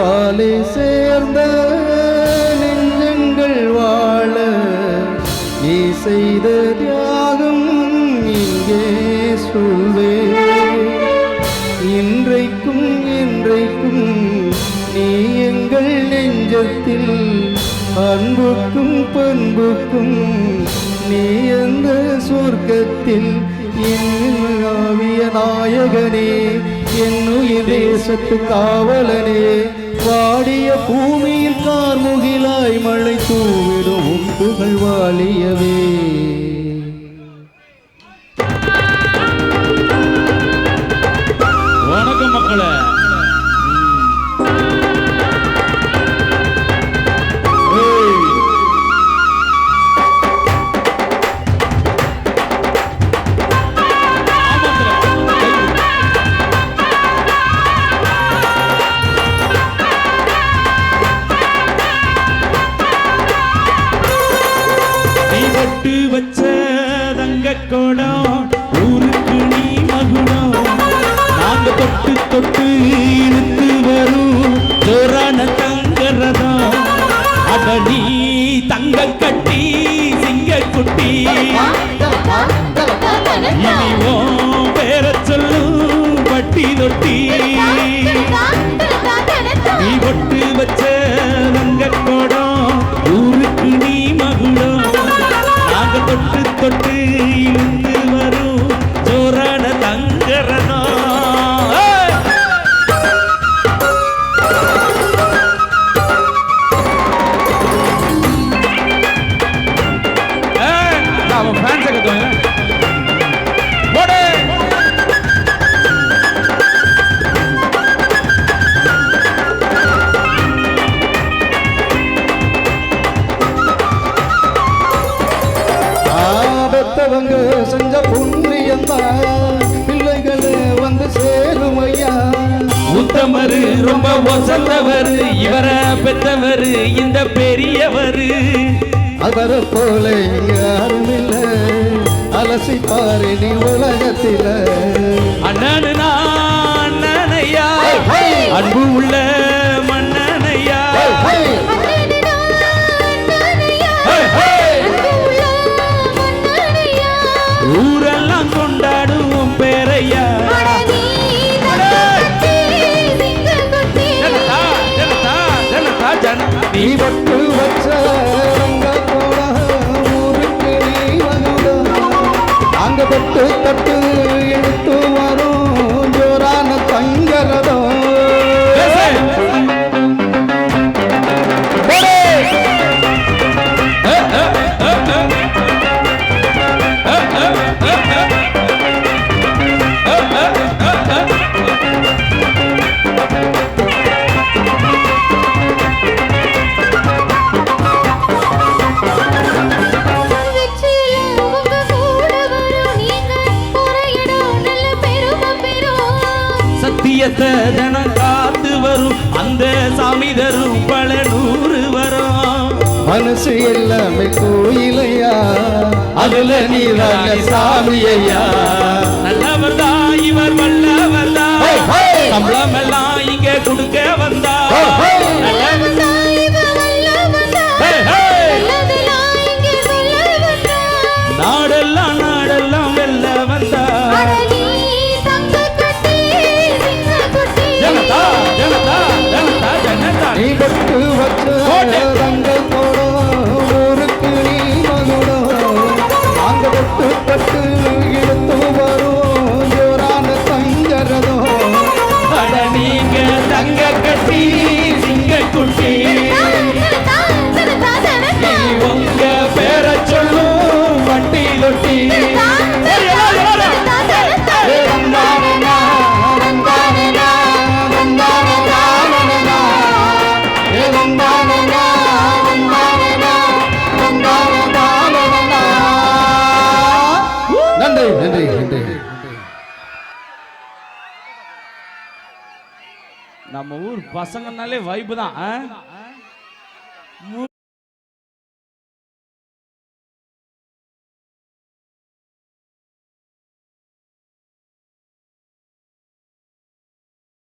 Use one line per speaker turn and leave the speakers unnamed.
அன்பாலே சேர்ந்த நெஞ்சங்கள் வாழ நீ செய்த தியாகம் இங்கே சொல்வே. இன்றைக்கும் என்றைக்கும் நீ எங்கள் நெஞ்சத்தில் அன்புக்கும் பண்புக்கும் நீ அந்த சொர்க்கத்தில் ஆவிய நாயகனே என்னுயிர் தேசத்து காவலனே. வாடிய பூமியில் கார்முகிலாய் மழை தூவிடும் புகழ் வாழியவே.
வணக்கம் மக்களே. வச்ச தங்க கோடம் ஊருக்கு நீ மகுடம். நாங்க தொட்டு தொட்டு இழுத்து வரும் ஜோரான தங்கரதம். அட நீ தங்க கட்டி சிங்க குட்டி இனிவோம் பேர சொல்லு பட்டி தொட்டி. நீ ஒட்டு வச்ச தங்க கோடம் ஊருக்கு நீ மகுடம். தொட்டு தொட்டு இழுந்து வரும் ஜோரான தங்கரதம். அவன் ஃபேன்ஸை கத்துவாங்க.
பெத்தவங்க செஞ்ச புண்ணியந்தான் பிள்ளைகளே வந்து சேருமையா.
உத்தமரு ரொம்ப வசந்தவரு இவரை பெத்தவரு இந்த பெரியவரு.
அவரை போல யாரும் இல்ல அலசி பாரு நீ உலகத்தில.
அண்ணனு நான் அண்ணனையா அன்பு உள்ள மன்னனையா. ஊரெல்லாம் கொண்டாடுவோம் பேரையா.
நீ பட்டு வச்ச ஊருக்கு நீ வந்துடும். அங்க தொட்டு தொட்டு எடுத்து வரும் ஜோரான தங்கரதம்.
தினம் காத்து வரும் அந்த சாமி தரும் பல நூறு வரும்.
மனசு எல்லாமே கோயிலையா அதுல நீதான சாமியா.
நல்லவர் தான் இவர் வல்லவர் தான் சம்பளம் எல்லாம் இங்க கொடுக்க வந்தா. நாடெல்லாம் நாடெல்லாம் வெல்ல வந்தா.
நீ பட்டு வச்ச தங்க கோடம் ஊருக்கு நீ மகுடம். அங்க தொட்டு தொட்டு இழுத்து வரும் ஜோரான தங்கரதம்.
அட நீங்க தங்க கட்டி சிங்க குட்டி உங்க பேர சொல்லும் வட்டி தொட்டி.
நன்றி நன்றி நன்றி.
நம்ம ஊர் பசங்கனாலே வைப்பு தான்.